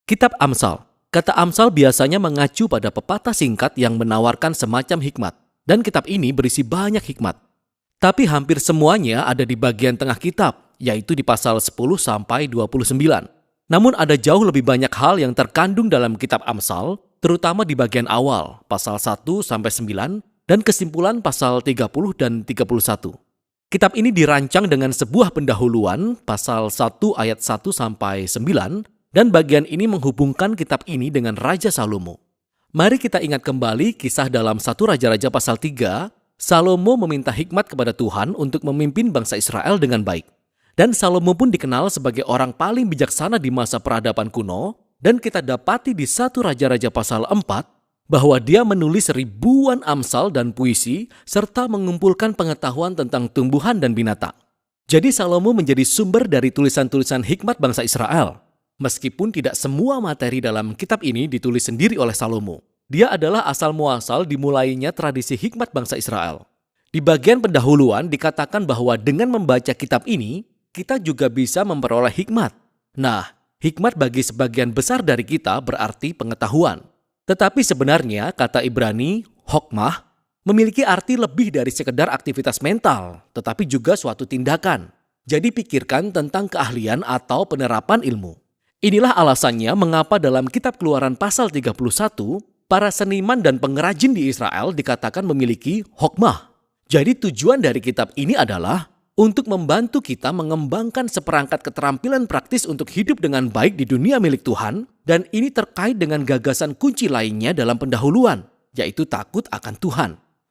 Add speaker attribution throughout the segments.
Speaker 1: Kitab Amsal. Kata Amsal biasanya mengacu pada pepatah singkat yang menawarkan semacam hikmat. Dan kitab ini berisi banyak hikmat. Tapi hampir semuanya ada di bagian tengah kitab, yaitu di pasal 10 sampai 29. Namun ada jauh lebih banyak hal yang terkandung dalam kitab Amsal, terutama di bagian awal, pasal 1 sampai 9, dan kesimpulan pasal 30 dan 31. Kitab ini dirancang dengan sebuah pendahuluan, pasal 1 ayat 1 sampai 9, dan bagian ini menghubungkan kitab ini dengan Raja Salomo. Mari kita ingat kembali kisah dalam 1 Raja-Raja pasal 3, Salomo meminta hikmat kepada Tuhan untuk memimpin bangsa Israel dengan baik. Dan Salomo pun dikenal sebagai orang paling bijaksana di masa peradaban kuno, dan kita dapati di 1 Raja-Raja pasal 4, bahwa dia menulis ribuan amsal dan puisi, serta mengumpulkan pengetahuan tentang tumbuhan dan binatang. Jadi Salomo menjadi sumber dari tulisan-tulisan hikmat bangsa Israel. Meskipun tidak semua materi dalam kitab ini ditulis sendiri oleh Salomo. Dia adalah asal-muasal dimulainya tradisi hikmat bangsa Israel. Di bagian pendahuluan dikatakan bahwa dengan membaca kitab ini, kita juga bisa memperoleh hikmat. Nah, hikmat bagi sebagian besar dari kita berarti pengetahuan. Tetapi sebenarnya kata Ibrani, hokmah, memiliki arti lebih dari sekedar aktivitas mental, tetapi juga suatu tindakan. Jadi pikirkan tentang keahlian atau penerapan ilmu. Inilah alasannya mengapa dalam kitab Keluaran pasal 31, para seniman dan pengrajin di Israel dikatakan memiliki hokmah. Jadi tujuan dari kitab ini adalah untuk membantu kita mengembangkan seperangkat keterampilan praktis untuk hidup dengan baik di dunia milik Tuhan, dan ini terkait dengan gagasan kunci lainnya dalam pendahuluan, yaitu takut akan Tuhan.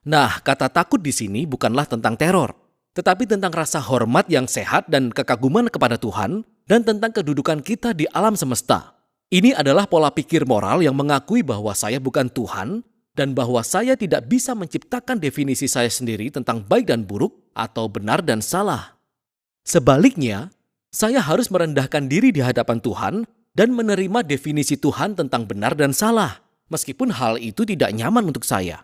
Speaker 1: Nah, kata takut di sini bukanlah tentang teror, tetapi tentang rasa hormat yang sehat dan kekaguman kepada Tuhan, dan tentang kedudukan kita di alam semesta. Ini adalah pola pikir moral yang mengakui bahwa saya bukan Tuhan, dan bahwa saya tidak bisa menciptakan definisi saya sendiri tentang baik dan buruk, atau benar dan salah. Sebaliknya, saya harus merendahkan diri di hadapan Tuhan, dan menerima definisi Tuhan tentang benar dan salah, meskipun hal itu tidak nyaman untuk saya.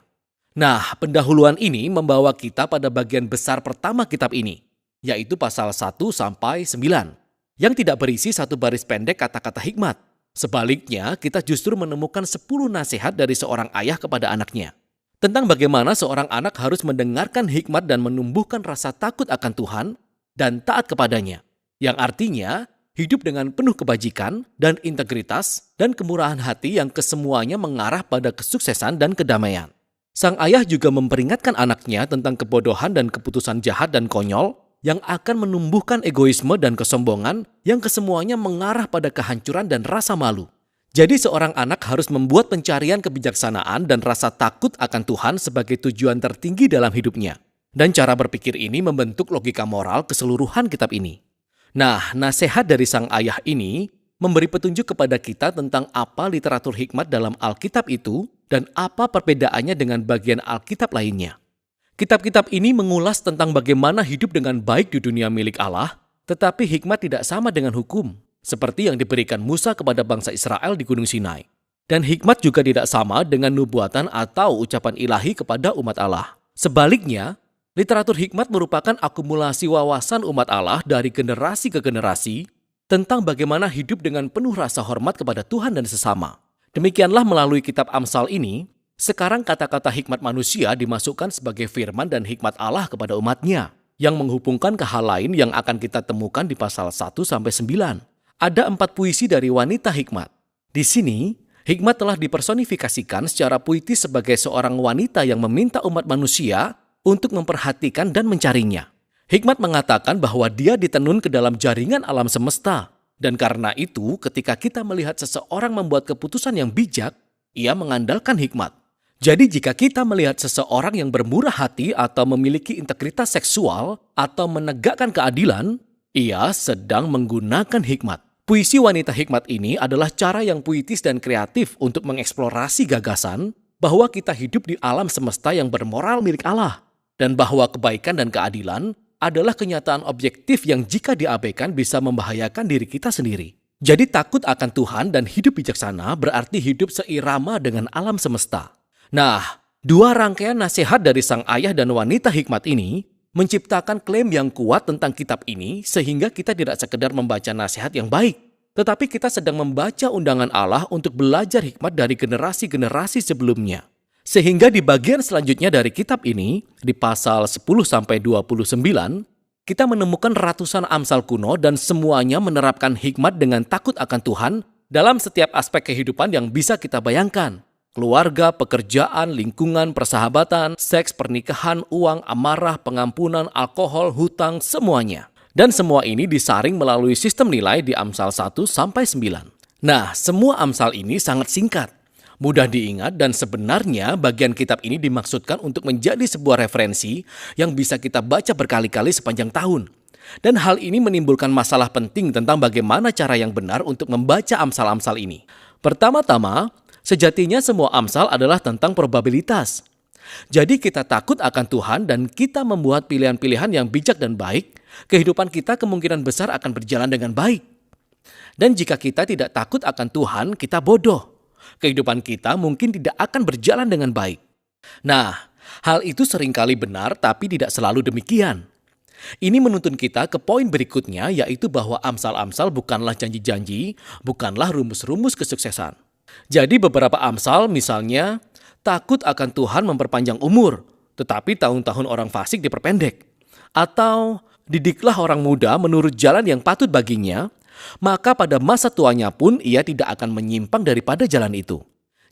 Speaker 1: Nah, pendahuluan ini membawa kita pada bagian besar pertama kitab ini, yaitu pasal 1 sampai 9. Yang tidak berisi satu baris pendek kata-kata hikmat. Sebaliknya, kita justru menemukan 10 nasihat dari seorang ayah kepada anaknya. Tentang bagaimana seorang anak harus mendengarkan hikmat dan menumbuhkan rasa takut akan Tuhan dan taat kepadanya. Yang artinya, hidup dengan penuh kebajikan dan integritas dan kemurahan hati yang kesemuanya mengarah pada kesuksesan dan kedamaian. Sang ayah juga memperingatkan anaknya tentang kebodohan dan keputusan jahat dan konyol yang akan menumbuhkan egoisme dan kesombongan yang kesemuanya mengarah pada kehancuran dan rasa malu. Jadi seorang anak harus membuat pencarian kebijaksanaan dan rasa takut akan Tuhan sebagai tujuan tertinggi dalam hidupnya. Dan cara berpikir ini membentuk logika moral keseluruhan kitab ini. Nah, nasihat dari sang ayah ini memberi petunjuk kepada kita tentang apa literatur hikmat dalam Alkitab itu dan apa perbedaannya dengan bagian Alkitab lainnya. Kitab-kitab ini mengulas tentang bagaimana hidup dengan baik di dunia milik Allah, tetapi hikmat tidak sama dengan hukum, seperti yang diberikan Musa kepada bangsa Israel di Gunung Sinai. Dan hikmat juga tidak sama dengan nubuatan atau ucapan ilahi kepada umat Allah. Sebaliknya, literatur hikmat merupakan akumulasi wawasan umat Allah dari generasi ke generasi tentang bagaimana hidup dengan penuh rasa hormat kepada Tuhan dan sesama. Demikianlah melalui kitab Amsal ini, sekarang kata-kata hikmat manusia dimasukkan sebagai firman dan hikmat Allah kepada umatnya, yang menghubungkan ke hal lain yang akan kita temukan di pasal 1 sampai 9. Ada 4 puisi dari wanita hikmat. Di sini, hikmat telah dipersonifikasikan secara puitis sebagai seorang wanita yang meminta umat manusia untuk memperhatikan dan mencarinya. Hikmat mengatakan bahwa dia ditenun ke dalam jaringan alam semesta. Dan karena itu, ketika kita melihat seseorang membuat keputusan yang bijak, ia mengandalkan hikmat. Jadi jika kita melihat seseorang yang bermurah hati atau memiliki integritas seksual atau menegakkan keadilan, ia sedang menggunakan hikmat. Puisi wanita hikmat ini adalah cara yang puitis dan kreatif untuk mengeksplorasi gagasan bahwa kita hidup di alam semesta yang bermoral milik Allah, dan bahwa kebaikan dan keadilan adalah kenyataan objektif yang jika diabaikan bisa membahayakan diri kita sendiri. Jadi takut akan Tuhan dan hidup bijaksana berarti hidup seirama dengan alam semesta. Nah, 2 rangkaian nasihat dari sang ayah dan wanita hikmat ini menciptakan klaim yang kuat tentang kitab ini sehingga kita tidak sekedar membaca nasihat yang baik, tetapi kita sedang membaca undangan Allah untuk belajar hikmat dari generasi-generasi sebelumnya. Sehingga di bagian selanjutnya dari kitab ini, di pasal 10-29, kita menemukan ratusan Amsal kuno dan semuanya menerapkan hikmat dengan takut akan Tuhan dalam setiap aspek kehidupan yang bisa kita bayangkan. Keluarga, pekerjaan, lingkungan, persahabatan, seks, pernikahan, uang, amarah, pengampunan, alkohol, hutang, semuanya. Dan semua ini disaring melalui sistem nilai di Amsal 1-9. Nah, semua Amsal ini sangat singkat, mudah diingat, dan sebenarnya bagian kitab ini dimaksudkan untuk menjadi sebuah referensi yang bisa kita baca berkali-kali sepanjang tahun. Dan hal ini menimbulkan masalah penting tentang bagaimana cara yang benar untuk membaca Amsal-Amsal ini. Pertama-tama, sejatinya semua Amsal adalah tentang probabilitas. Jadi kita takut akan Tuhan dan kita membuat pilihan-pilihan yang bijak dan baik, kehidupan kita kemungkinan besar akan berjalan dengan baik. Dan jika kita tidak takut akan Tuhan, kita bodoh. Kehidupan kita mungkin tidak akan berjalan dengan baik. Nah, hal itu seringkali benar tapi tidak selalu demikian. Ini menuntun kita ke poin berikutnya, yaitu bahwa Amsal-Amsal bukanlah janji-janji, bukanlah rumus-rumus kesuksesan. Jadi beberapa Amsal misalnya, takut akan Tuhan memperpanjang umur, tetapi tahun-tahun orang fasik diperpendek. Atau, didiklah orang muda menurut jalan yang patut baginya, maka pada masa tuanya pun ia tidak akan menyimpang daripada jalan itu.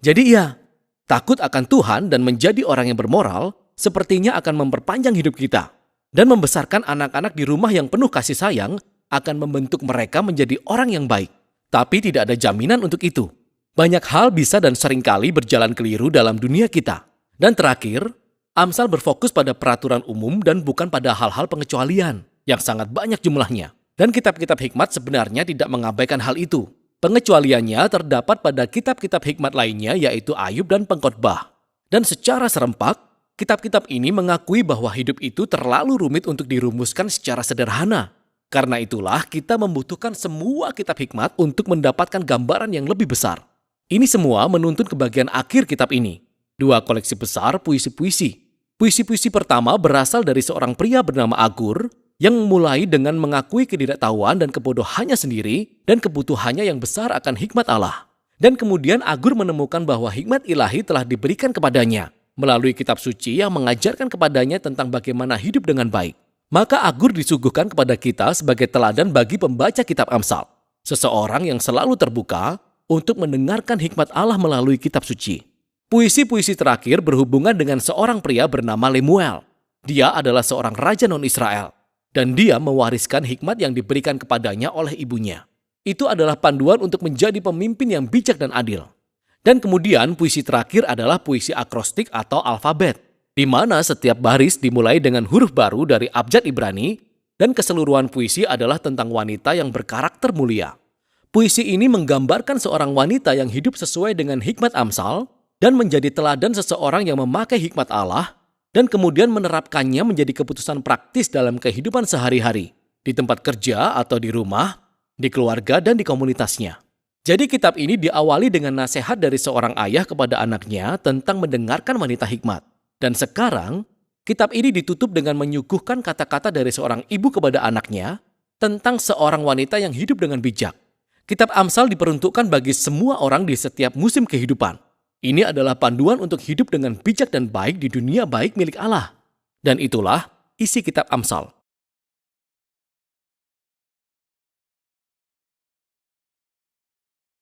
Speaker 1: Jadi iya, takut akan Tuhan dan menjadi orang yang bermoral sepertinya akan memperpanjang hidup kita. Dan membesarkan anak-anak di rumah yang penuh kasih sayang akan membentuk mereka menjadi orang yang baik. Tapi tidak ada jaminan untuk itu. Banyak hal bisa dan seringkali berjalan keliru dalam dunia kita. Dan terakhir, Amsal berfokus pada peraturan umum dan bukan pada hal-hal pengecualian yang sangat banyak jumlahnya. Dan kitab-kitab hikmat sebenarnya tidak mengabaikan hal itu. Pengecualiannya terdapat pada kitab-kitab hikmat lainnya, yaitu Ayub dan Pengkhotbah. Dan secara serempak, kitab-kitab ini mengakui bahwa hidup itu terlalu rumit untuk dirumuskan secara sederhana. Karena itulah kita membutuhkan semua kitab hikmat untuk mendapatkan gambaran yang lebih besar. Ini semua menuntun ke bagian akhir kitab ini. 2 koleksi besar puisi-puisi. Puisi-puisi pertama berasal dari seorang pria bernama Agur yang memulai dengan mengakui ketidaktahuan dan kebodohannya sendiri dan kebutuhannya yang besar akan hikmat Allah. Dan kemudian Agur menemukan bahwa hikmat ilahi telah diberikan kepadanya melalui kitab suci yang mengajarkan kepadanya tentang bagaimana hidup dengan baik. Maka Agur disuguhkan kepada kita sebagai teladan bagi pembaca kitab Amsal. Seseorang yang selalu terbuka untuk mendengarkan hikmat Allah melalui kitab suci. Puisi-puisi terakhir berhubungan dengan seorang pria bernama Lemuel. Dia adalah seorang raja non-Israel. Dan dia mewariskan hikmat yang diberikan kepadanya oleh ibunya. Itu adalah panduan untuk menjadi pemimpin yang bijak dan adil. Dan kemudian puisi terakhir adalah puisi akrostik atau alfabet, di mana setiap baris dimulai dengan huruf baru dari abjad Ibrani, dan keseluruhan puisi adalah tentang wanita yang berkarakter mulia. Puisi ini menggambarkan seorang wanita yang hidup sesuai dengan hikmat Amsal, dan menjadi teladan seseorang yang memakai hikmat Allah, dan kemudian menerapkannya menjadi keputusan praktis dalam kehidupan sehari-hari, di tempat kerja atau di rumah, di keluarga dan di komunitasnya. Jadi kitab ini diawali dengan nasihat dari seorang ayah kepada anaknya tentang mendengarkan wanita hikmat. Dan sekarang, kitab ini ditutup dengan menyuguhkan kata-kata dari seorang ibu kepada anaknya tentang seorang wanita yang hidup dengan bijak. Kitab Amsal diperuntukkan bagi semua orang di setiap musim kehidupan. Ini adalah panduan untuk hidup dengan bijak dan baik di dunia baik milik Allah. Dan itulah isi kitab Amsal.